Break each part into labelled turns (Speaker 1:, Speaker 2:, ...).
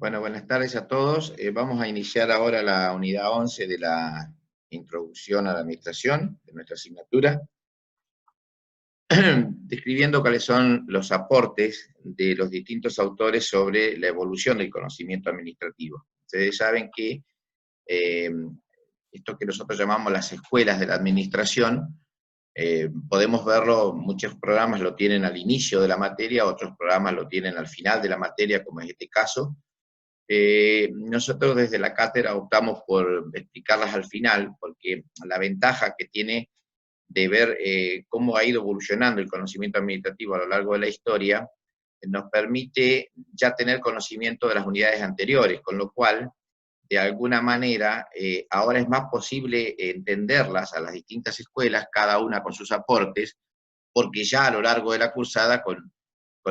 Speaker 1: Bueno, buenas tardes a todos. Vamos a iniciar ahora la unidad 11 de la introducción a la administración, de nuestra asignatura, describiendo cuáles son los aportes de los distintos autores sobre la evolución del conocimiento administrativo. Ustedes saben que eh, esto que nosotros llamamos las escuelas de la administración, podemos verlo, muchos programas lo tienen al inicio de la materia, otros programas lo tienen al final de la materia, como es este caso. Nosotros desde la cátedra optamos por explicarlas al final, porque la ventaja que tiene de ver cómo ha ido evolucionando el conocimiento administrativo a lo largo de la historia, nos permite ya tener conocimiento de las unidades anteriores, con lo cual, de alguna manera, ahora es más posible entenderlas a las distintas escuelas, cada una con sus aportes, porque ya a lo largo de la cursada, con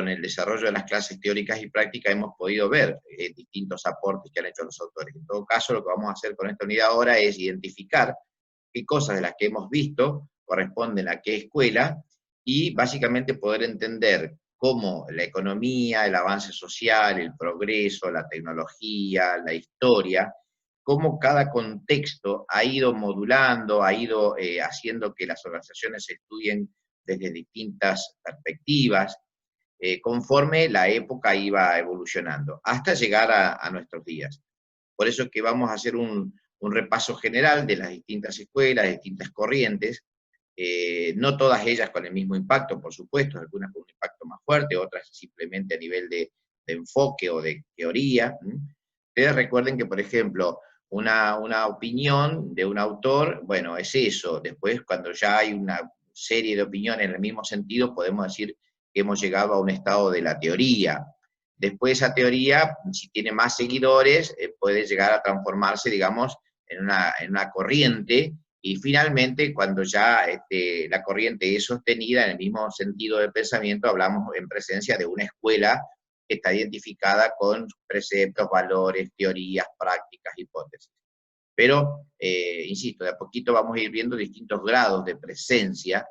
Speaker 1: el desarrollo de las clases teóricas y prácticas, hemos podido ver distintos aportes que han hecho los autores. En todo caso, lo que vamos a hacer con esta unidad ahora es identificar qué cosas de las que hemos visto corresponden a qué escuela, y básicamente poder entender cómo la economía, el avance social, el progreso, la tecnología, la historia, cómo cada contexto ha ido modulando, ha ido haciendo que las organizaciones se estudien desde distintas perspectivas, conforme la época iba evolucionando, hasta llegar a nuestros días. Por eso es que vamos a hacer un repaso general de las distintas escuelas, distintas corrientes, no todas ellas con el mismo impacto, por supuesto, algunas con un impacto más fuerte, otras simplemente a nivel de enfoque o de teoría. Ustedes recuerden que, por ejemplo, una opinión de un autor, bueno, es eso. Después, cuando ya hay una serie de opiniones en el mismo sentido, podemos decir que hemos llegado a un estado de la teoría. Después esa teoría, si tiene más seguidores, puede llegar a transformarse, digamos, en una corriente, y finalmente, cuando ya la corriente es sostenida en el mismo sentido de pensamiento, hablamos en presencia de una escuela que está identificada con preceptos, valores, teorías, prácticas, hipótesis. Pero, insisto, de a poquito vamos a ir viendo distintos grados de presencia,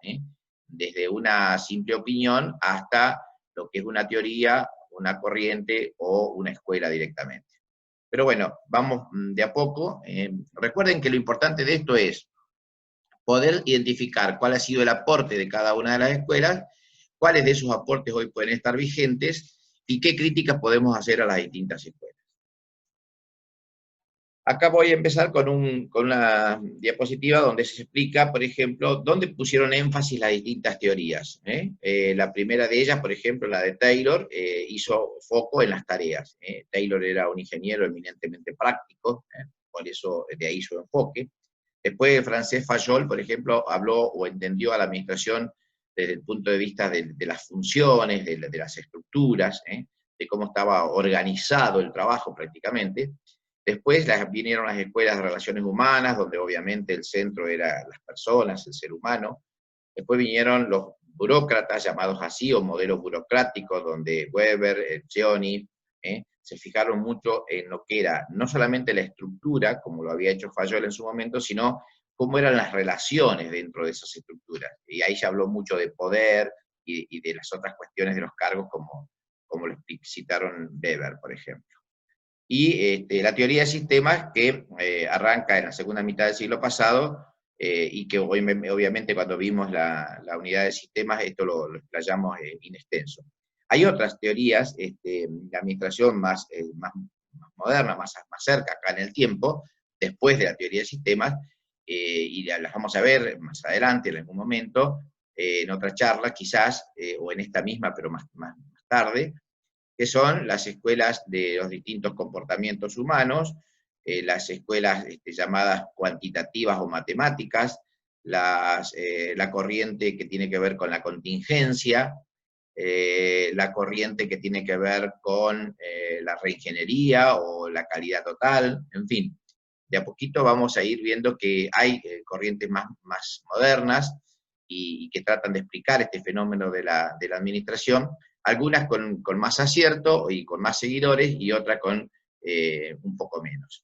Speaker 1: desde una simple opinión hasta lo que es una teoría, una corriente o una escuela directamente. Pero bueno, vamos de a poco. Recuerden que lo importante de esto es poder identificar cuál ha sido el aporte de cada una de las escuelas, cuáles de esos aportes hoy pueden estar vigentes y qué críticas podemos hacer a las distintas escuelas. Acá voy a empezar con una diapositiva donde se explica, por ejemplo, dónde pusieron énfasis las distintas teorías. La primera de ellas, por ejemplo, la de Taylor, hizo foco en las tareas. Taylor era un ingeniero eminentemente práctico, por eso de ahí su enfoque. Después, Francesc Fayol, por ejemplo, habló o entendió a la administración desde el punto de vista de las funciones, de las estructuras, de cómo estaba organizado el trabajo prácticamente. Después vinieron las escuelas de relaciones humanas, donde obviamente el centro era las personas, el ser humano. Después vinieron los burócratas, llamados así, o modelos burocráticos, donde Weber, Gioni, se fijaron mucho en lo que era no solamente la estructura, como lo había hecho Fayol en su momento, sino cómo eran las relaciones dentro de esas estructuras. Y ahí se habló mucho de poder y de las otras cuestiones de los cargos, como lo citaron Weber, por ejemplo. Y la teoría de sistemas, que arranca en la segunda mitad del siglo pasado, y que hoy, obviamente, cuando vimos la unidad de sistemas, esto lo explayamos in extenso. Hay otras teorías de administración más moderna, más cerca acá en el tiempo, después de la teoría de sistemas, y las vamos a ver más adelante, en algún momento, en otra charla quizás, o en esta misma, pero más tarde, que son las escuelas de los distintos comportamientos humanos, las escuelas llamadas cuantitativas o matemáticas, la corriente que tiene que ver con la contingencia, la corriente que tiene que ver con la reingeniería o la calidad total, en fin. De a poquito vamos a ir viendo que hay corrientes más modernas y que tratan de explicar este fenómeno de la administración, algunas con más acierto y con más seguidores, y otras con un poco menos.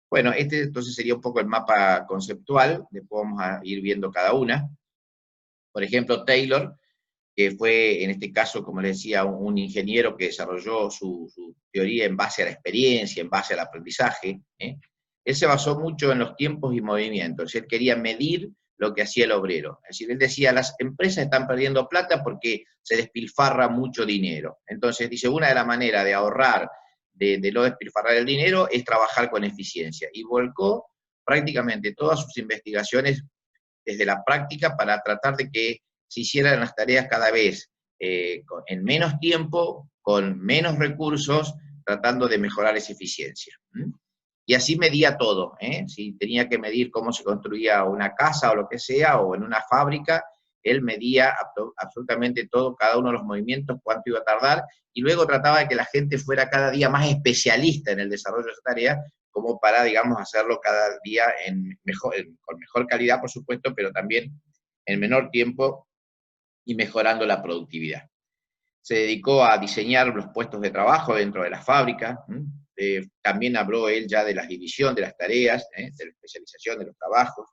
Speaker 1: Bueno, este entonces sería un poco el mapa conceptual, después vamos a ir viendo cada una. Por ejemplo, Taylor que fue en este caso, como les decía, un ingeniero que desarrolló su teoría en base a la experiencia, en base al aprendizaje, él se basó mucho en los tiempos y movimientos. Él quería medir lo que hacía el obrero. Es decir, él decía, las empresas están perdiendo plata porque se despilfarra mucho dinero. Entonces, dice, una de las maneras de ahorrar, de no despilfarrar el dinero, es trabajar con eficiencia. Y volcó prácticamente todas sus investigaciones desde la práctica para tratar de que se hicieran las tareas cada vez en menos tiempo, con menos recursos, tratando de mejorar esa eficiencia. Y así medía todo, si tenía que medir cómo se construía una casa o lo que sea, o en una fábrica, él medía absolutamente todo, cada uno de los movimientos, cuánto iba a tardar, y luego trataba de que la gente fuera cada día más especialista en el desarrollo de esa tarea, como para, digamos, hacerlo cada día con mejor calidad, por supuesto, pero también en menor tiempo y mejorando la productividad. Se dedicó a diseñar los puestos de trabajo dentro de la fábrica. También habló él ya de la división de las tareas, de la especialización de los trabajos.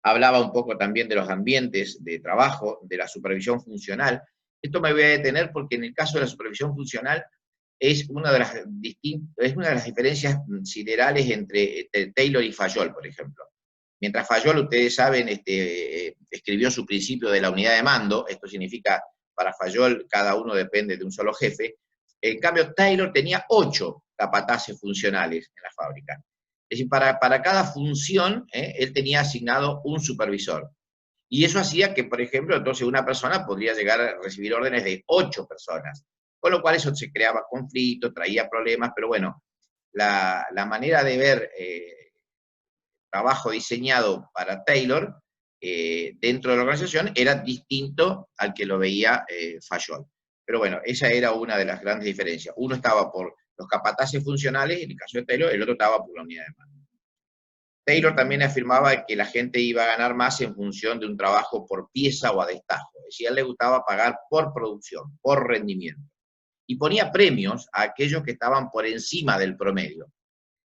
Speaker 1: Hablaba un poco también de los ambientes de trabajo, de la supervisión funcional. Esto me voy a detener porque en el caso de la supervisión funcional es una de las diferencias siderales entre Taylor y Fayol, por ejemplo. Mientras Fayol, ustedes saben, escribió su principio de la unidad de mando, esto significa, para Fayol, cada uno depende de un solo jefe. En cambio, Taylor tenía 8 capataces funcionales en la fábrica. Es decir, para cada función, él tenía asignado un supervisor. Y eso hacía que, por ejemplo, entonces una persona podría llegar a recibir órdenes de 8 personas. Con lo cual eso se creaba conflicto, traía problemas, pero bueno, la manera de ver trabajo diseñado para Taylor dentro de la organización era distinto al que lo veía Fayol. Pero bueno, esa era una de las grandes diferencias. Uno estaba por los capataces funcionales, en el caso de Taylor, el otro estaba por la unidad de mando. Taylor también afirmaba que la gente iba a ganar más en función de un trabajo por pieza o a destajo. Es decir, a él le gustaba pagar por producción, por rendimiento. Y ponía premios a aquellos que estaban por encima del promedio.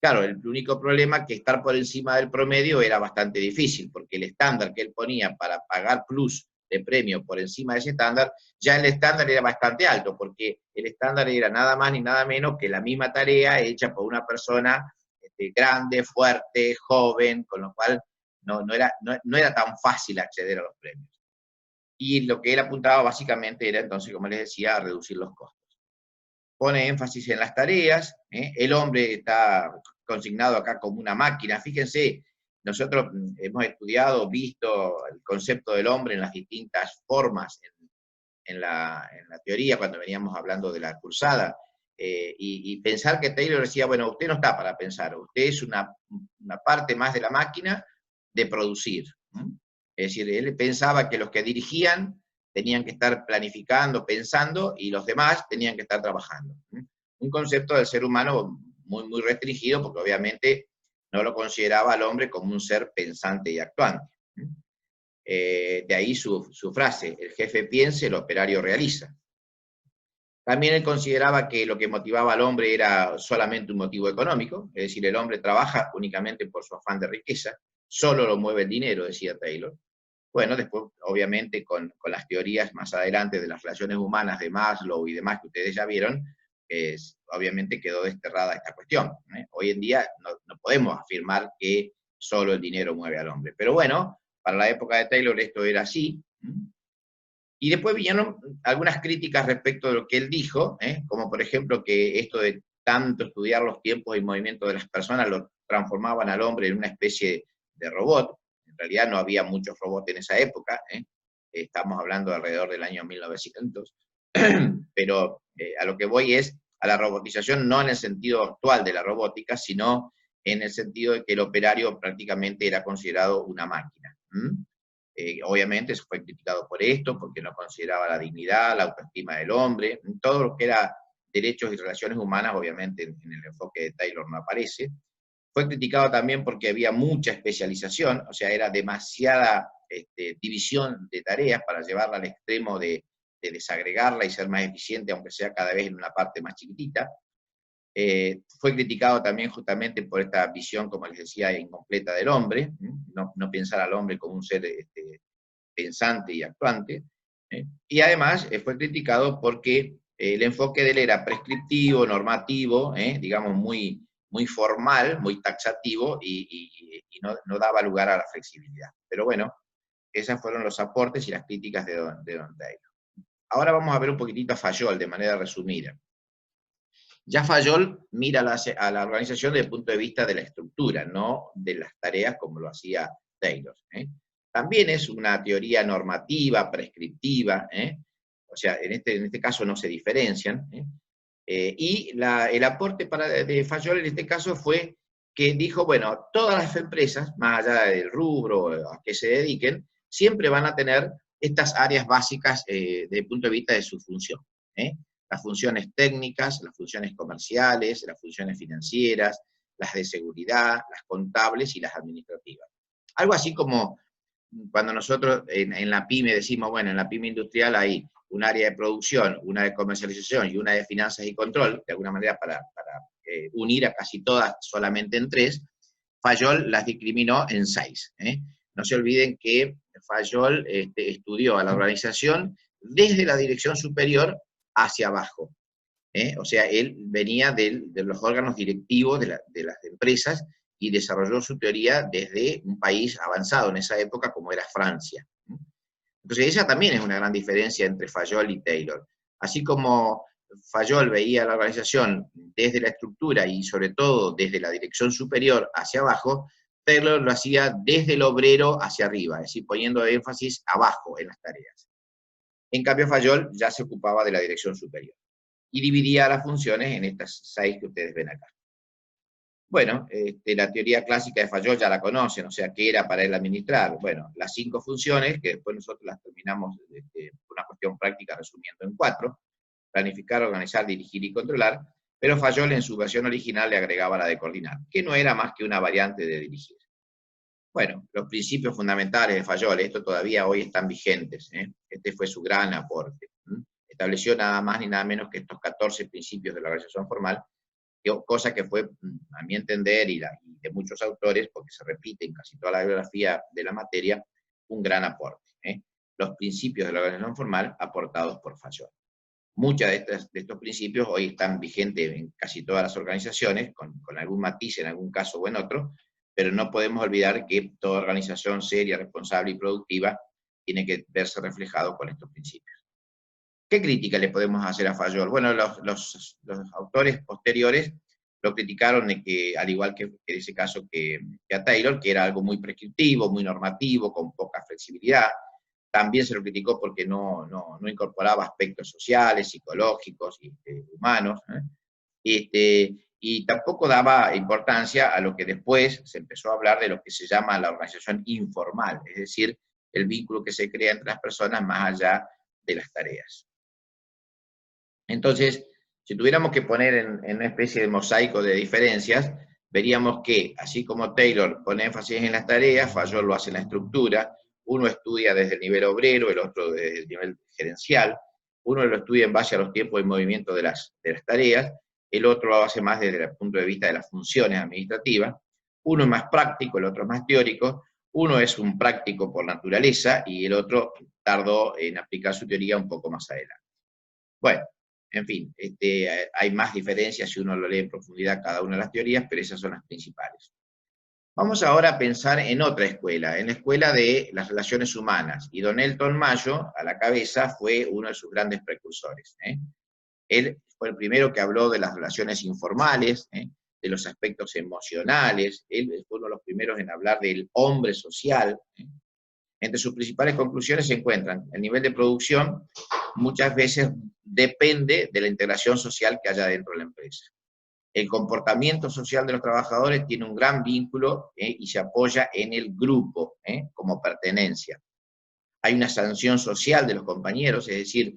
Speaker 1: Claro, el único problema es que estar por encima del promedio era bastante difícil, porque el estándar que él ponía para pagar plus de premio por encima de ese estándar, ya el estándar era bastante alto, porque el estándar era nada más ni nada menos que la misma tarea hecha por una persona grande, fuerte, joven, con lo cual no era tan fácil acceder a los premios. Y lo que él apuntaba básicamente era entonces, como les decía, a reducir los costos. Pone énfasis en las tareas, el hombre está consignado acá como una máquina. Fíjense, nosotros hemos estudiado, visto el concepto del hombre en las distintas formas en la teoría, cuando veníamos hablando de la cursada, y pensar que Taylor decía, bueno, usted no está para pensar, usted es una parte más de la máquina de producir. Es decir, él pensaba que los que dirigían tenían que estar planificando, pensando, y los demás tenían que estar trabajando. Un concepto del ser humano muy, muy restringido, porque obviamente no lo consideraba al hombre como un ser pensante y actuante. De ahí su frase, el jefe piensa, el operario realiza. También él consideraba que lo que motivaba al hombre era solamente un motivo económico, es decir, el hombre trabaja únicamente por su afán de riqueza, solo lo mueve el dinero, decía Taylor. Bueno, después, obviamente, con las teorías más adelante de las relaciones humanas de Maslow y demás que ustedes ya vieron, obviamente quedó desterrada esta cuestión. Hoy en día no podemos afirmar que solo el dinero mueve al hombre. Pero bueno, para la época de Taylor esto era así. Y después vinieron algunas críticas respecto de lo que él dijo, como por ejemplo que esto de tanto estudiar los tiempos y movimientos de las personas lo transformaban al hombre en una especie de robot. En realidad no había muchos robots en esa época, estamos hablando alrededor del año 1900, pero a lo que voy es a la robotización no en el sentido actual de la robótica, sino en el sentido de que el operario prácticamente era considerado una máquina. Obviamente se fue criticado por esto, porque no consideraba la dignidad, la autoestima del hombre, todo lo que era derechos y relaciones humanas, obviamente en el enfoque de Taylor no aparece. Fue criticado también porque había mucha especialización, o sea, era demasiada división de tareas para llevarla al extremo de desagregarla y ser más eficiente, aunque sea cada vez en una parte más chiquitita. Fue criticado también justamente por esta visión, como les decía, incompleta del hombre, no pensar al hombre como un ser pensante y actuante. Y además fue criticado porque el enfoque de él era prescriptivo, normativo, digamos muy, muy formal, muy taxativo, y no daba lugar a la flexibilidad. Pero bueno, esos fueron los aportes y las críticas de Don Taylor. Ahora vamos a ver un poquitito a Fayol, de manera resumida. Ya Fayol mira a la organización desde el punto de vista de la estructura, no de las tareas como lo hacía Taylor. También es una teoría normativa, prescriptiva, o sea, en este caso no se diferencian. Y el aporte de Fayol en este caso fue que dijo, bueno, todas las empresas, más allá del rubro a que se dediquen, siempre van a tener estas áreas básicas desde el punto de vista de su función. Las funciones técnicas, las funciones comerciales, las funciones financieras, las de seguridad, las contables y las administrativas. Algo así como cuando nosotros en la PYME decimos, bueno, en la PYME industrial hay un área de producción, una de comercialización y una de finanzas y control, de alguna manera para unir a casi todas solamente en 3, Fayol las discriminó en 6. No se olviden que Fayol estudió a la organización desde la dirección superior hacia abajo. O sea, él venía de los órganos directivos de las empresas y desarrolló su teoría desde un país avanzado en esa época como era Francia. Entonces esa también es una gran diferencia entre Fayol y Taylor. Así como Fayol veía la organización desde la estructura y sobre todo desde la dirección superior hacia abajo, Taylor lo hacía desde el obrero hacia arriba, es decir, poniendo énfasis abajo en las tareas. En cambio Fayol ya se ocupaba de la dirección superior y dividía las funciones en estas 6 que ustedes ven acá. Bueno, la teoría clásica de Fayol ya la conocen, o sea, ¿qué era para él administrar? Bueno, las 5 funciones, que después nosotros las terminamos por una cuestión práctica resumiendo en 4, planificar, organizar, dirigir y controlar, pero Fayol en su versión original le agregaba la de coordinar, que no era más que una variante de dirigir. Bueno, los principios fundamentales de Fayol, esto todavía hoy están vigentes, este fue su gran aporte. Estableció nada más ni nada menos que estos 14 principios de la organización formal, cosa que fue, a mi entender, y de muchos autores, porque se repite en casi toda la bibliografía de la materia, un gran aporte. Los principios de la organización formal aportados por Fayol. Muchos de estos principios hoy están vigentes en casi todas las organizaciones, con algún matiz en algún caso o en otro, pero no podemos olvidar que toda organización seria, responsable y productiva tiene que verse reflejado con estos principios. ¿Qué crítica le podemos hacer a Fayol? Bueno, los autores posteriores lo criticaron de que, al igual que en ese caso que a Taylor, que era algo muy prescriptivo, muy normativo, con poca flexibilidad. También se lo criticó porque no incorporaba aspectos sociales, psicológicos y humanos. Y tampoco daba importancia a lo que después se empezó a hablar de lo que se llama la organización informal, es decir, el vínculo que se crea entre las personas más allá de las tareas. Entonces, si tuviéramos que poner en una especie de mosaico de diferencias, veríamos que, así como Taylor pone énfasis en las tareas, Fayol lo hace en la estructura, uno estudia desde el nivel obrero, el otro desde el nivel gerencial, uno lo estudia en base a los tiempos de movimiento de las tareas, el otro lo hace más desde el punto de vista de las funciones administrativas, uno es más práctico, el otro es más teórico, uno es un práctico por naturaleza y el otro tardó en aplicar su teoría un poco más adelante. Bueno, en fin, hay más diferencias si uno lo lee en profundidad cada una de las teorías, pero esas son las principales. Vamos ahora a pensar en otra escuela, en la escuela de las relaciones humanas, y don Elton Mayo, a la cabeza, fue uno de sus grandes precursores. Él fue el primero que habló de las relaciones informales, de los aspectos emocionales, él fue uno de los primeros en hablar del hombre social. Entre sus principales conclusiones se encuentran el nivel de producción muchas veces depende de la integración social que haya dentro de la empresa. El comportamiento social de los trabajadores tiene un gran vínculo y se apoya en el grupo como pertenencia. Hay una sanción social de los compañeros, es decir,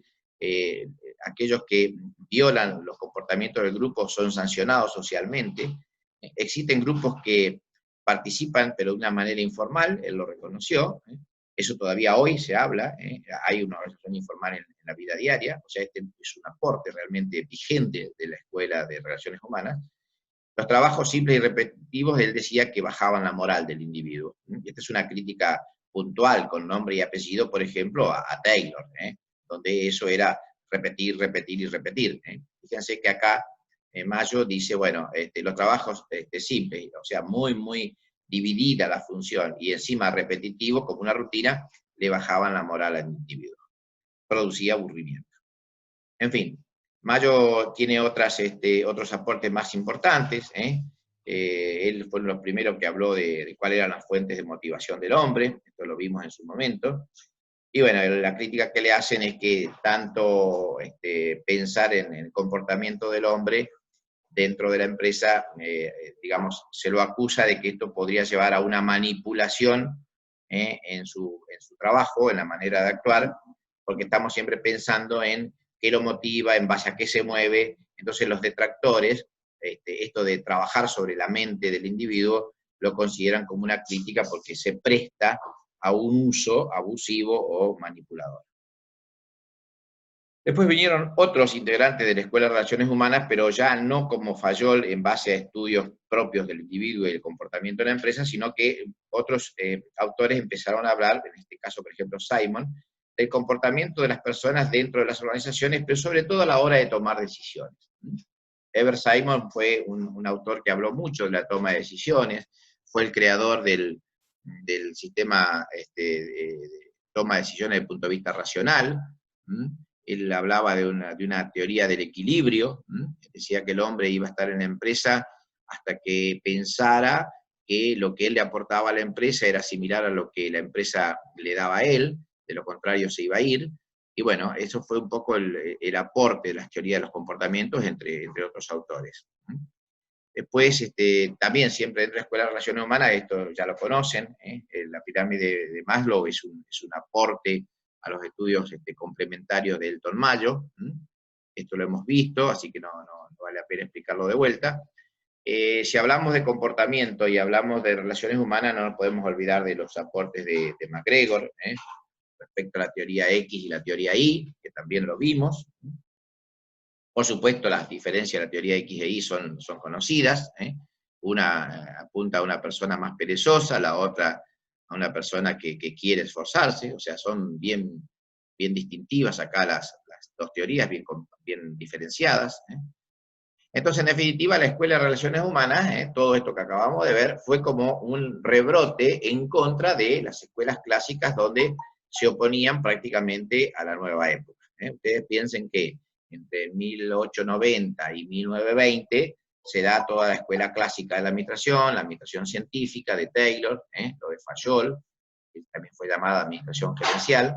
Speaker 1: aquellos que violan los comportamientos del grupo son sancionados socialmente. Existen grupos que participan, pero de una manera informal, él lo reconoció. Eso todavía hoy se habla, hay una organización informal en la vida diaria, o sea, este es un aporte realmente vigente de la Escuela de Relaciones Humanas. Los trabajos simples y repetitivos, él decía que bajaban la moral del individuo. Esta es una crítica puntual, con nombre y apellido, por ejemplo, a Taylor. donde eso era repetir, repetir y repetir. Fíjense que acá Mayo dice, bueno, los trabajos simples, o sea, muy dividida la función y encima repetitivo como una rutina, le bajaban la moral al individuo, producía aburrimiento. En fin, Mayo tiene otros aportes más importantes. Él fue uno de los primeros que habló de cuáles eran las fuentes de motivación del hombre, esto lo vimos en su momento. Y bueno, la crítica que le hacen es que tanto pensar en el comportamiento del hombre dentro de la empresa, digamos, se lo acusa de que esto podría llevar a una manipulación en su trabajo, en la manera de actuar, porque estamos siempre pensando en qué lo motiva, en base a qué se mueve. Entonces los detractores, esto de trabajar sobre la mente del individuo, lo consideran como una crítica porque se presta a un uso abusivo o manipulador. Después vinieron otros integrantes de la Escuela de Relaciones Humanas, pero ya no como Fayol en base a estudios propios del individuo y el comportamiento de la empresa, sino que otros autores empezaron a hablar, en este caso, por ejemplo, Simon, del comportamiento de las personas dentro de las organizaciones, pero sobre todo a la hora de tomar decisiones. Ever Simon fue un autor que habló mucho de la toma de decisiones, fue el creador del sistema de toma de decisiones desde el punto de vista racional. Él hablaba de una teoría del equilibrio, decía que el hombre iba a estar en la empresa hasta que pensara que lo que él le aportaba a la empresa era similar a lo que la empresa le daba a él, de lo contrario se iba a ir. Y bueno, eso fue un poco el aporte de las teorías de los comportamientos entre otros autores. Después, también siempre dentro de la Escuela de Relaciones Humanas, esto ya lo conocen, la pirámide de Maslow es un aporte a los estudios complementarios de Elton Mayo. Esto lo hemos visto, así que no vale la pena explicarlo de vuelta. Si hablamos de comportamiento y hablamos de relaciones humanas, no nos podemos olvidar de los aportes de MacGregor, respecto a la teoría X y la teoría Y, que también lo vimos. Por supuesto, las diferencias de la teoría X e Y son conocidas. Una apunta a una persona más perezosa, la otra a una persona que quiere esforzarse, o sea, son bien distintivas acá las dos teorías, bien diferenciadas. Entonces, en definitiva, la Escuela de Relaciones Humanas, todo esto que acabamos de ver, fue como un rebrote en contra de las escuelas clásicas donde se oponían prácticamente a la nueva época. Ustedes piensen que entre 1890 y 1920 se da toda la escuela clásica de la administración científica de Taylor, lo de Fayol, que también fue llamada administración gerencial,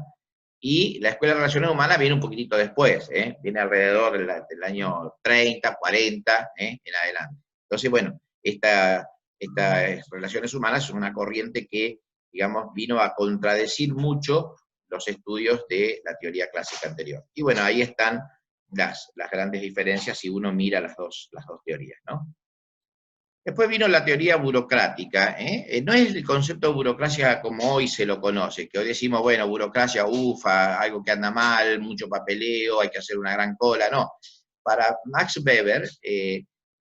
Speaker 1: y la Escuela de Relaciones Humanas viene un poquitito después, viene alrededor del año 30, 40, en adelante. Entonces, bueno, estas relaciones humanas son una corriente que, digamos, vino a contradecir mucho los estudios de la teoría clásica anterior. Y bueno, ahí están las grandes diferencias si uno mira las dos teorías, ¿no? Después vino la teoría burocrática. No es el concepto de burocracia como hoy se lo conoce, que hoy decimos, bueno, burocracia, ufa, algo que anda mal, mucho papeleo, hay que hacer una gran cola. No. Para Max Weber,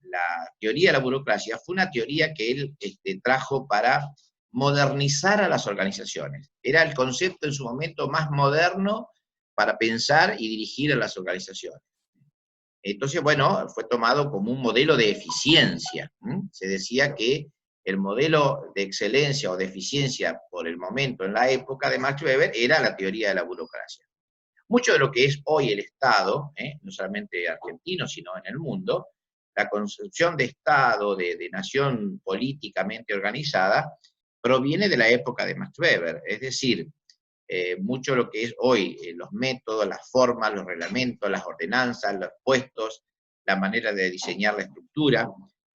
Speaker 1: la teoría de la burocracia fue una teoría que él trajo para modernizar a las organizaciones. Era el concepto en su momento más moderno para pensar y dirigir a las organizaciones. Entonces, bueno, fue tomado como un modelo de eficiencia. Se decía que el modelo de excelencia o de eficiencia por el momento en la época de Max Weber era la teoría de la burocracia. Mucho de lo que es hoy el Estado, no solamente argentino, sino en el mundo, la concepción de Estado, de nación políticamente organizada, proviene de la época de Max Weber. Es decir, mucho de lo que es hoy los métodos, las formas, los reglamentos, las ordenanzas, los puestos, la manera de diseñar la estructura,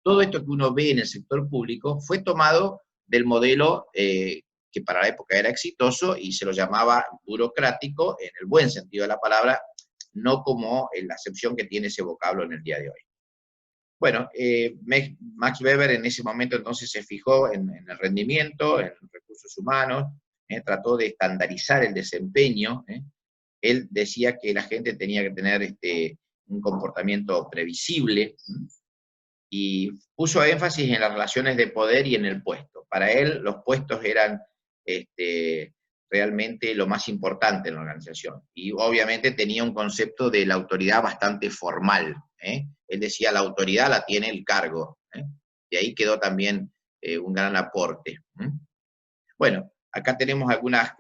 Speaker 1: todo esto que uno ve en el sector público fue tomado del modelo que para la época era exitoso y se lo llamaba burocrático en el buen sentido de la palabra, no como en la acepción que tiene ese vocablo en el día de hoy. Bueno, Max Weber en ese momento entonces se fijó en el rendimiento, en los recursos humanos, trató de estandarizar el desempeño. Él decía que la gente tenía que tener un comportamiento previsible, y puso énfasis en las relaciones de poder y en el puesto. Para él los puestos eran realmente lo más importante en la organización. Y obviamente tenía un concepto de la autoridad bastante formal. Él decía, la autoridad la tiene el cargo. De ahí quedó también un gran aporte. Bueno, acá tenemos algunas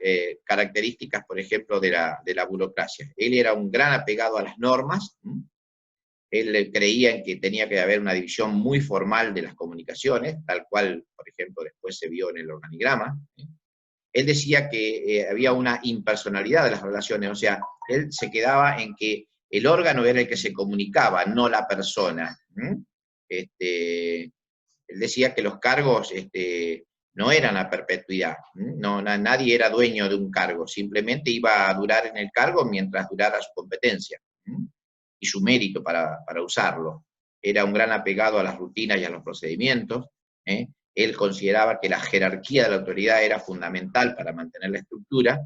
Speaker 1: características, por ejemplo, de la burocracia. Él era un gran apegado a las normas. Él creía en que tenía que haber una división muy formal de las comunicaciones, tal cual, por ejemplo, después se vio en el organigrama. Él decía que había una impersonalidad de las relaciones, o sea, él se quedaba en que el órgano era el que se comunicaba, no la persona. Él decía que los cargos no eran a perpetuidad, no, nadie era dueño de un cargo, simplemente iba a durar en el cargo mientras durara su competencia y su mérito para usarlo. Era un gran apegado a las rutinas y a los procedimientos. Él consideraba que la jerarquía de la autoridad era fundamental para mantener la estructura,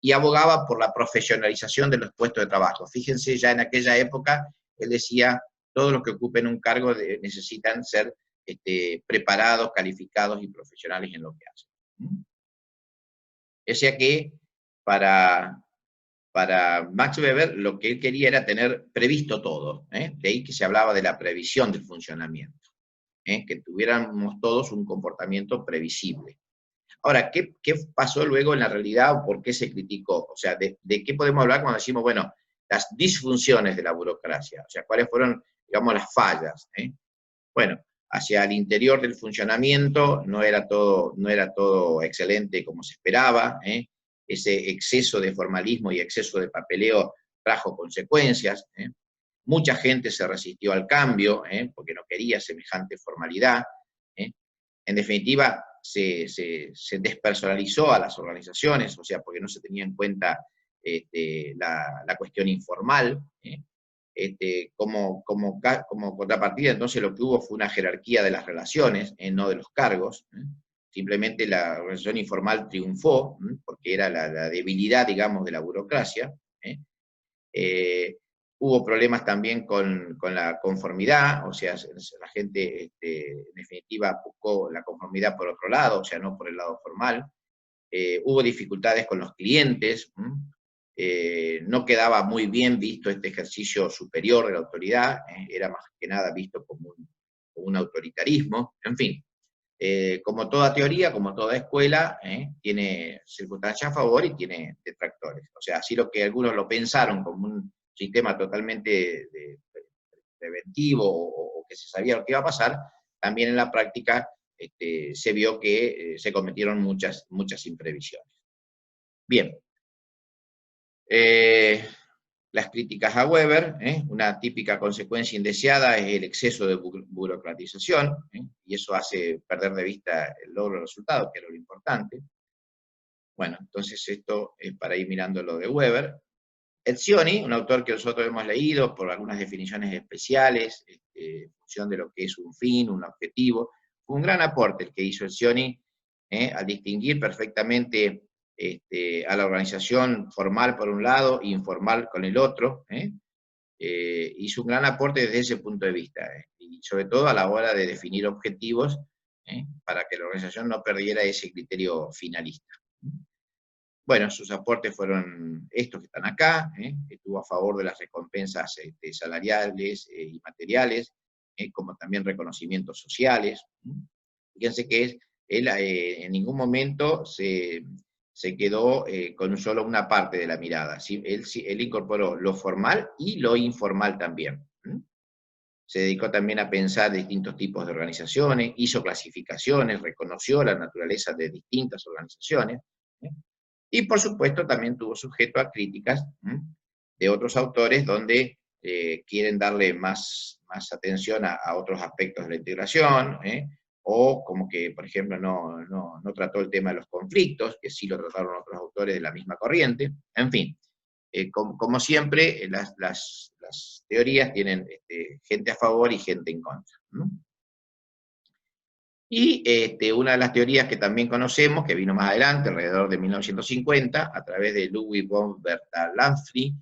Speaker 1: y abogaba por la profesionalización de los puestos de trabajo. Fíjense, ya en aquella época, él decía, todos los que ocupen un cargo necesitan ser preparados, calificados y profesionales en lo que hacen. O sea que para Max Weber lo que él quería era tener previsto todo, de ahí que se hablaba de la previsión del funcionamiento, que tuviéramos todos un comportamiento previsible. Ahora, ¿qué pasó luego en la realidad o por qué se criticó? O sea, ¿de qué podemos hablar cuando decimos, bueno, las disfunciones de la burocracia? O sea, ¿cuáles fueron, digamos, las fallas? Bueno, hacia el interior del funcionamiento no era todo excelente como se esperaba. Ese exceso de formalismo y exceso de papeleo trajo consecuencias. Mucha gente se resistió al cambio, porque no quería semejante formalidad. En definitiva, se despersonalizó a las organizaciones, o sea, porque no se tenía en cuenta la cuestión informal. Como contrapartida, entonces lo que hubo fue una jerarquía de las relaciones, no de los cargos. Simplemente la organización informal triunfó, porque era la debilidad, digamos, de la burocracia. Hubo problemas también con la conformidad, o sea, la gente, en definitiva, buscó la conformidad por otro lado, o sea, no por el lado formal. Hubo dificultades con los clientes. No quedaba muy bien visto este ejercicio superior de la autoridad, era más que nada visto como un autoritarismo. En fin, como toda teoría, como toda escuela, tiene circunstancias a favor y tiene detractores. O sea, así lo que algunos lo pensaron como un sistema totalmente preventivo o que se sabía lo que iba a pasar, también en la práctica se vio que se cometieron muchas imprevisiones. Bien. Las críticas a Weber, una típica consecuencia indeseada es el exceso de burocratización, y eso hace perder de vista el logro del resultado, que era lo importante. Bueno, entonces esto es para ir mirando lo de Weber. Etzioni, un autor que nosotros hemos leído por algunas definiciones especiales, en función de lo que es un fin, un objetivo, fue un gran aporte el que hizo Etzioni, al distinguir perfectamente a la organización formal por un lado e informal con el otro. Hizo un gran aporte desde ese punto de vista, y sobre todo a la hora de definir objetivos, para que la organización no perdiera ese criterio finalista. Bueno, sus aportes fueron estos que están acá. Estuvo a favor de las recompensas salariales y materiales, como también reconocimientos sociales. Fíjense que él en ningún momento se quedó con solo una parte de la mirada. ¿Sí? Él incorporó lo formal y lo informal también. Se dedicó también a pensar distintos tipos de organizaciones, hizo clasificaciones, reconoció la naturaleza de distintas organizaciones. Y por supuesto también tuvo sujeto a críticas de otros autores donde quieren darle más atención a otros aspectos de la integración, o como que, por ejemplo, no trató el tema de los conflictos, que sí lo trataron otros autores de la misma corriente. En fin, como siempre, las teorías tienen gente a favor y gente en contra. Y una de las teorías que también conocemos, que vino más adelante, alrededor de 1950, a través de Ludwig von Bertalanffy,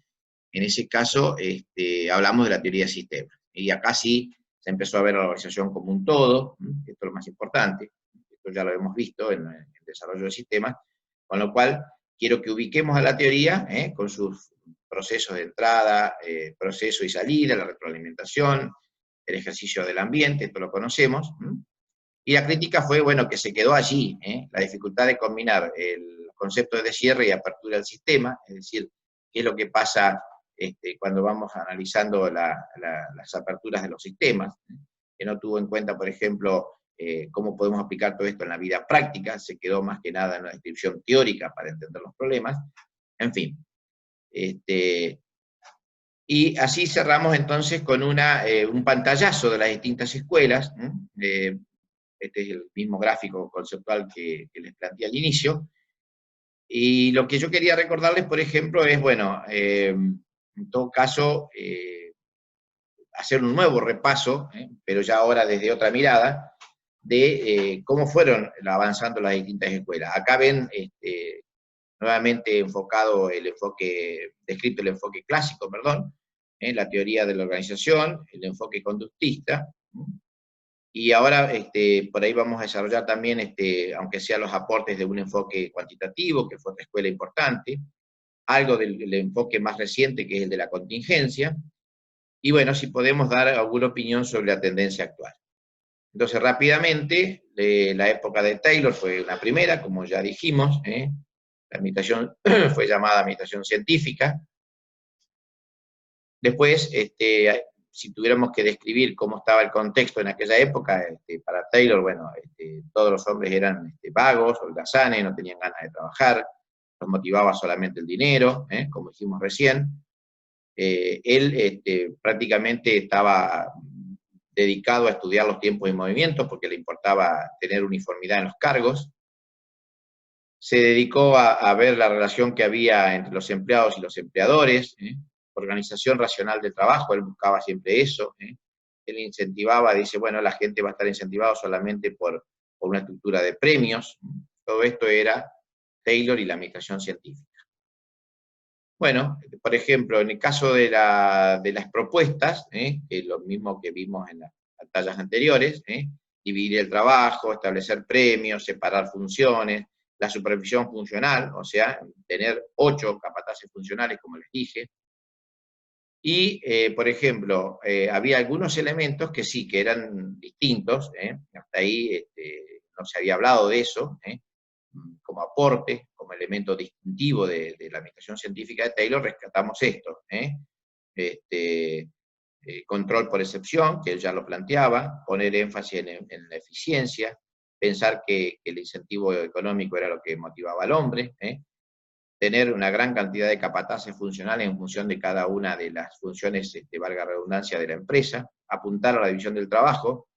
Speaker 1: en ese caso hablamos de la teoría de sistemas. Y acá sí se empezó a ver a la organización como un todo, esto es lo más importante, esto ya lo hemos visto en el desarrollo de sistemas, con lo cual quiero que ubiquemos a la teoría con sus procesos de entrada, proceso y salida, la retroalimentación, el ejercicio del ambiente, esto lo conocemos. Y la crítica fue, bueno, que se quedó allí, la dificultad de combinar el concepto de cierre y apertura del sistema, es decir, qué es lo que pasa cuando vamos analizando las aperturas de los sistemas, que no tuvo en cuenta, por ejemplo, cómo podemos aplicar todo esto en la vida práctica, se quedó más que nada en una descripción teórica para entender los problemas, en fin. Y así cerramos entonces con un pantallazo de las distintas escuelas. Este es el mismo gráfico conceptual que les planteé al inicio. Y lo que yo quería recordarles, por ejemplo, es, bueno, en todo caso, hacer un nuevo repaso, pero ya ahora desde otra mirada, de cómo fueron avanzando las distintas escuelas. Acá ven nuevamente enfocado descrito el enfoque clásico, perdón, la teoría de la organización, el enfoque conductista, y ahora por ahí vamos a desarrollar también, aunque sea los aportes de un enfoque cuantitativo, que fue otra escuela importante, algo del enfoque más reciente, que es el de la contingencia, y bueno, si podemos dar alguna opinión sobre la tendencia actual. Entonces, rápidamente, la época de Taylor fue una primera, como ya dijimos, la administración fue llamada administración científica. Después, si tuviéramos que describir cómo estaba el contexto en aquella época, para Taylor, bueno, todos los hombres eran vagos, holgazanes, no tenían ganas de trabajar, los motivaba solamente el dinero, como dijimos recién. Él prácticamente estaba dedicado a estudiar los tiempos y movimientos porque le importaba tener uniformidad en los cargos. Se dedicó a ver la relación que había entre los empleados y los empleadores, organización racional del trabajo, él buscaba siempre eso. Él incentivaba, dice, bueno, la gente va a estar incentivada solamente por una estructura de premios. Todo esto era Taylor y la administración científica. Bueno, por ejemplo, en el caso de las propuestas, que es lo mismo que vimos en las pantallas anteriores, dividir el trabajo, establecer premios, separar funciones, la supervisión funcional, o sea, tener 8 capataces funcionales, como les dije. Y, por ejemplo, había algunos elementos que sí, que eran distintos, hasta ahí no se había hablado de eso, como aporte, como elemento distintivo de la administración científica de Taylor, rescatamos esto. Control por excepción, que él ya lo planteaba, poner énfasis en la eficiencia, pensar que el incentivo económico era lo que motivaba al hombre, tener una gran cantidad de capataces funcionales en función de cada una de las funciones, valga redundancia, de la empresa, apuntar a la división del trabajo.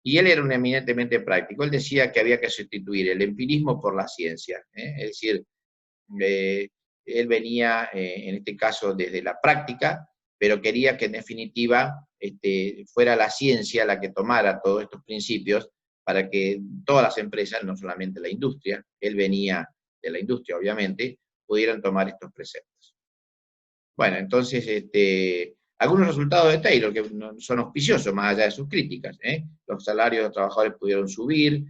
Speaker 1: Y él era un eminentemente práctico. Él decía que había que sustituir el empirismo por la ciencia. Es decir, él venía, en este caso, desde la práctica, pero quería que en definitiva fuera la ciencia la que tomara todos estos principios para que todas las empresas, no solamente la industria, él venía de la industria obviamente, pudieran tomar estos preceptos. Bueno, entonces, algunos resultados de Taylor que son auspiciosos más allá de sus críticas. Los salarios de los trabajadores pudieron subir,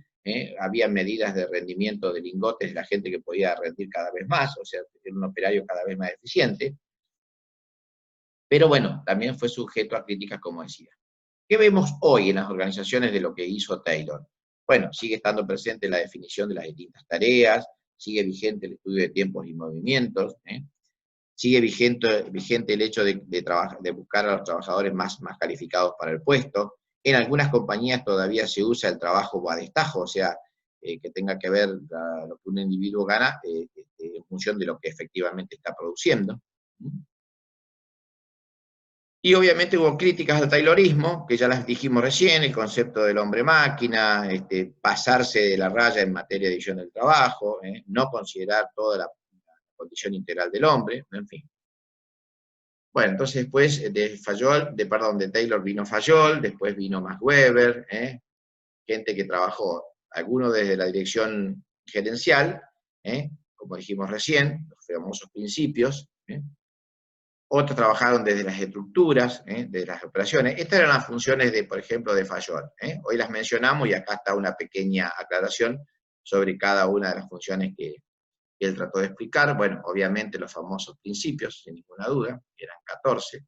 Speaker 1: había medidas de rendimiento de lingotes de la gente que podía rendir cada vez más, o sea, tener un operario cada vez más eficiente. Pero bueno, también fue sujeto a críticas, como decía. ¿Qué vemos hoy en las organizaciones de lo que hizo Taylor? Bueno, sigue estando presente la definición de las distintas tareas, sigue vigente el estudio de tiempos y movimientos, sigue vigente el hecho de buscar a los trabajadores más calificados para el puesto. En algunas compañías todavía se usa el trabajo a destajo, o sea, que tenga que ver lo que un individuo gana en función de lo que efectivamente está produciendo. Y obviamente hubo críticas al taylorismo, que ya las dijimos recién, el concepto del hombre-máquina, pasarse de la raya en materia de división del trabajo, no considerar toda la condición integral del hombre, en fin. Bueno, entonces después de Taylor vino Fayol, después vino Max Weber, gente que trabajó, algunos desde la dirección gerencial, como dijimos recién, los famosos principios, otros trabajaron desde las estructuras, de las operaciones. Estas eran las funciones, por ejemplo, de Fayol. Hoy las mencionamos y acá está una pequeña aclaración sobre cada una de las funciones que que él trató de explicar. Bueno, obviamente los famosos principios, sin ninguna duda, eran 14.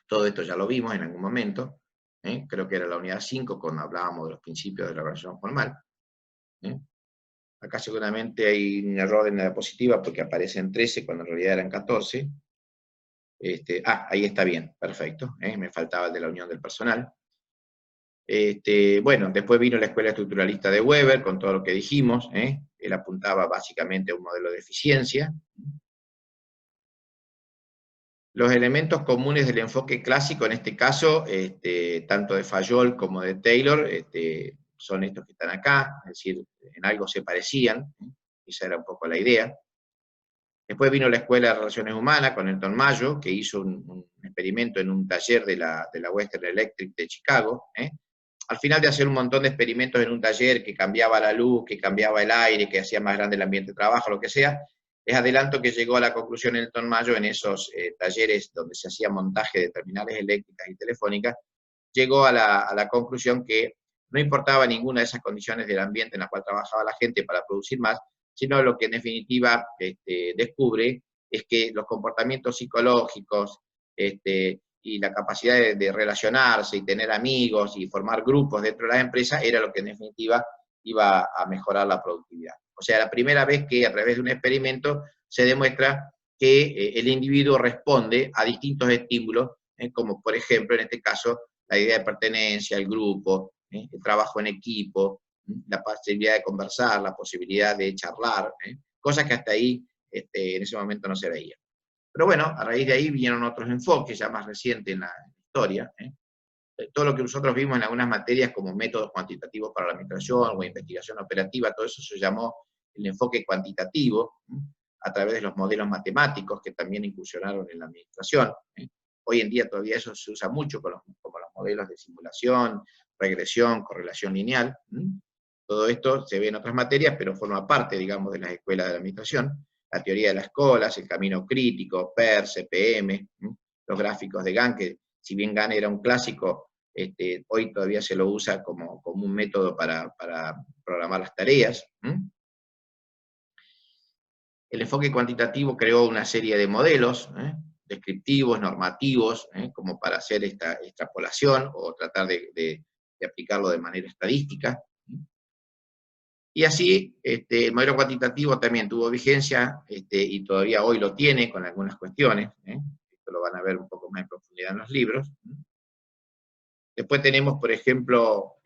Speaker 1: Todo esto ya lo vimos en algún momento, creo que era la unidad 5 cuando hablábamos de los principios de la relación formal. Acá seguramente hay un error en la diapositiva porque aparecen 13 cuando en realidad eran 14. Ahí está bien, perfecto, me faltaba el de la unión del personal. Bueno, después vino la escuela estructuralista de Weber, con todo lo que dijimos, él apuntaba básicamente a un modelo de eficiencia. Los elementos comunes del enfoque clásico, en este caso, tanto de Fayol como de Taylor, son estos que están acá, es decir, en algo se parecían, esa era un poco la idea. Después vino la Escuela de Relaciones Humanas con Elton Mayo, que hizo un experimento en un taller de la Western Electric de Chicago. Al final de hacer un montón de experimentos en un taller que cambiaba la luz, que cambiaba el aire, que hacía más grande el ambiente de trabajo, lo que sea, les adelanto que llegó a la conclusión Elton Mayo en esos talleres donde se hacía montaje de terminales eléctricas y telefónicas, llegó a la conclusión que no importaba ninguna de esas condiciones del ambiente en la cual trabajaba la gente para producir más, sino lo que en definitiva descubre es que los comportamientos psicológicos y la capacidad de relacionarse y tener amigos y formar grupos dentro de las empresas era lo que en definitiva iba a mejorar la productividad. O sea, la primera vez que a través de un experimento se demuestra que el individuo responde a distintos estímulos, como por ejemplo en este caso la idea de pertenencia al grupo, el trabajo en equipo, la posibilidad de conversar, la posibilidad de charlar, cosas que hasta ahí en ese momento no se veían. Pero bueno, a raíz de ahí vinieron otros enfoques ya más recientes en la historia. Todo lo que nosotros vimos en algunas materias como métodos cuantitativos para la administración o investigación operativa, todo eso se llamó el enfoque cuantitativo, a través de los modelos matemáticos que también incursionaron en la administración. Hoy en día todavía eso se usa mucho como los modelos de simulación, regresión, correlación lineal. Todo esto se ve en otras materias, pero forma parte, digamos, de las escuelas de la administración. La teoría de las colas, el camino crítico, PER, CPM, los gráficos de Gantt, que si bien Gantt era un clásico, hoy todavía se lo usa como un método para programar las tareas. El enfoque cuantitativo creó una serie de modelos, descriptivos, normativos, como para hacer esta extrapolación o tratar de aplicarlo de manera estadística. Y así, el modelo cuantitativo también tuvo vigencia, y todavía hoy lo tiene con algunas cuestiones, esto lo van a ver un poco más en profundidad en los libros. Después tenemos, por ejemplo,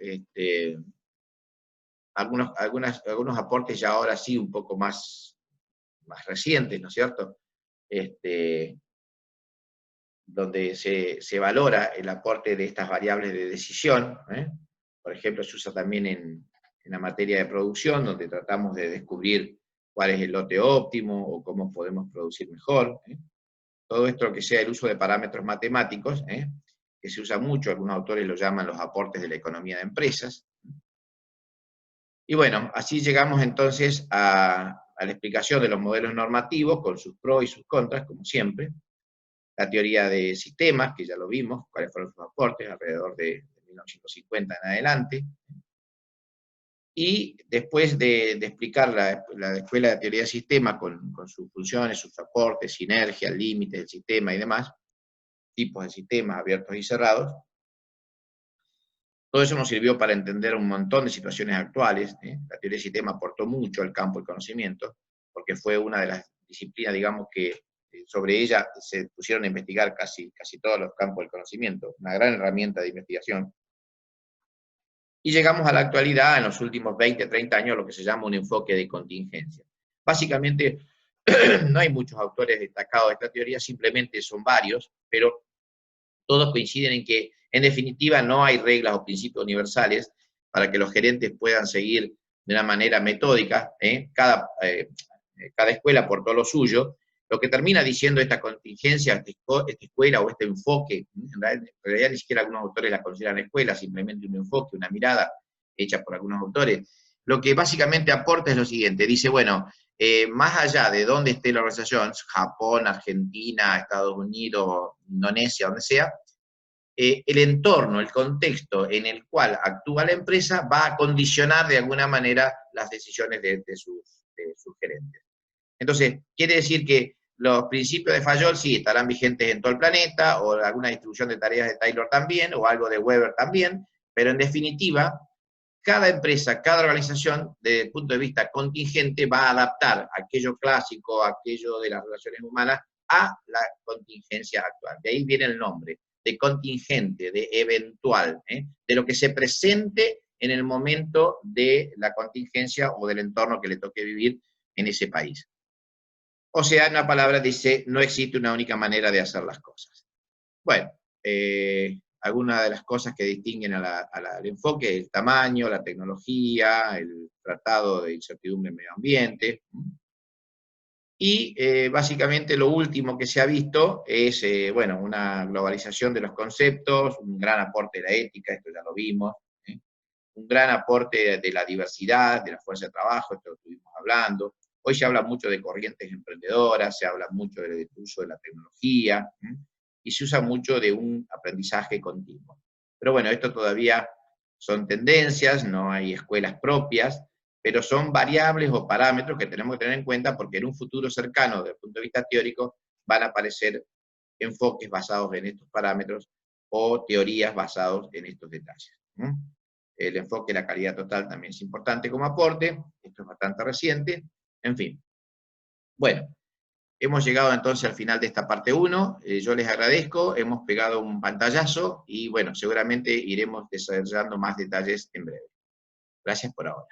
Speaker 1: algunos aportes ya ahora sí un poco más recientes, ¿no es cierto? Donde se valora el aporte de estas variables de decisión. Por ejemplo, se usa también en la materia de producción, donde tratamos de descubrir cuál es el lote óptimo o cómo podemos producir mejor. Todo esto que sea el uso de parámetros matemáticos, que se usa mucho, algunos autores lo llaman los aportes de la economía de empresas. Y bueno, así llegamos entonces a la explicación de los modelos normativos, con sus pros y sus contras, como siempre. La teoría de sistemas, que ya lo vimos, cuáles fueron sus aportes, alrededor de 1950 en adelante. Y después de explicar la escuela de teoría de sistemas con sus funciones, sus aportes, sinergias, límites del sistema y demás, tipos de sistemas abiertos y cerrados, todo eso nos sirvió para entender un montón de situaciones actuales. La teoría de sistemas aportó mucho al campo del conocimiento, porque fue una de las disciplinas, digamos, que sobre ella se pusieron a investigar casi todos los campos del conocimiento, una gran herramienta de investigación. Y llegamos a la actualidad, en los últimos 20, 30 años, lo que se llama un enfoque de contingencia. Básicamente, no hay muchos autores destacados de esta teoría, simplemente son varios, pero todos coinciden en que, en definitiva, no hay reglas o principios universales para que los gerentes puedan seguir de una manera metódica, cada escuela aportó lo suyo. Lo que termina diciendo esta contingencia, esta escuela o este enfoque, en realidad ni siquiera algunos autores la consideran escuela, simplemente un enfoque, una mirada hecha por algunos autores, lo que básicamente aporta es lo siguiente, dice, bueno, más allá de dónde esté la organización, Japón, Argentina, Estados Unidos, Indonesia, donde sea, el entorno, el contexto en el cual actúa la empresa va a condicionar de alguna manera las decisiones de sus sugerentes. Entonces, quiere decir que los principios de Fayol sí estarán vigentes en todo el planeta, o alguna distribución de tareas de Taylor también, o algo de Weber también, pero en definitiva, cada empresa, cada organización, desde el punto de vista contingente, va a adaptar aquello clásico, aquello de las relaciones humanas, a la contingencia actual. De ahí viene el nombre, de contingente, de eventual, de lo que se presente en el momento de la contingencia o del entorno que le toque vivir en ese país. O sea, en una palabra dice, no existe una única manera de hacer las cosas. Bueno, algunas de las cosas que distinguen al enfoque, el tamaño, la tecnología, el tratado de incertidumbre en medio ambiente. Y básicamente lo último que se ha visto es, bueno, una globalización de los conceptos, un gran aporte de la ética, esto ya lo vimos, un gran aporte de la diversidad, de la fuerza de trabajo, esto lo estuvimos hablando. Hoy se habla mucho de corrientes emprendedoras, se habla mucho del uso de la tecnología, y se usa mucho de un aprendizaje continuo. Pero bueno, esto todavía son tendencias, no hay escuelas propias, pero son variables o parámetros que tenemos que tener en cuenta porque en un futuro cercano, desde el punto de vista teórico, van a aparecer enfoques basados en estos parámetros o teorías basadas en estos detalles. El enfoque de la calidad total también es importante como aporte, esto es bastante reciente, en fin. Bueno, hemos llegado entonces al final de esta parte 1, yo les agradezco, hemos pegado un pantallazo y bueno, seguramente iremos desarrollando más detalles en breve. Gracias por ahora.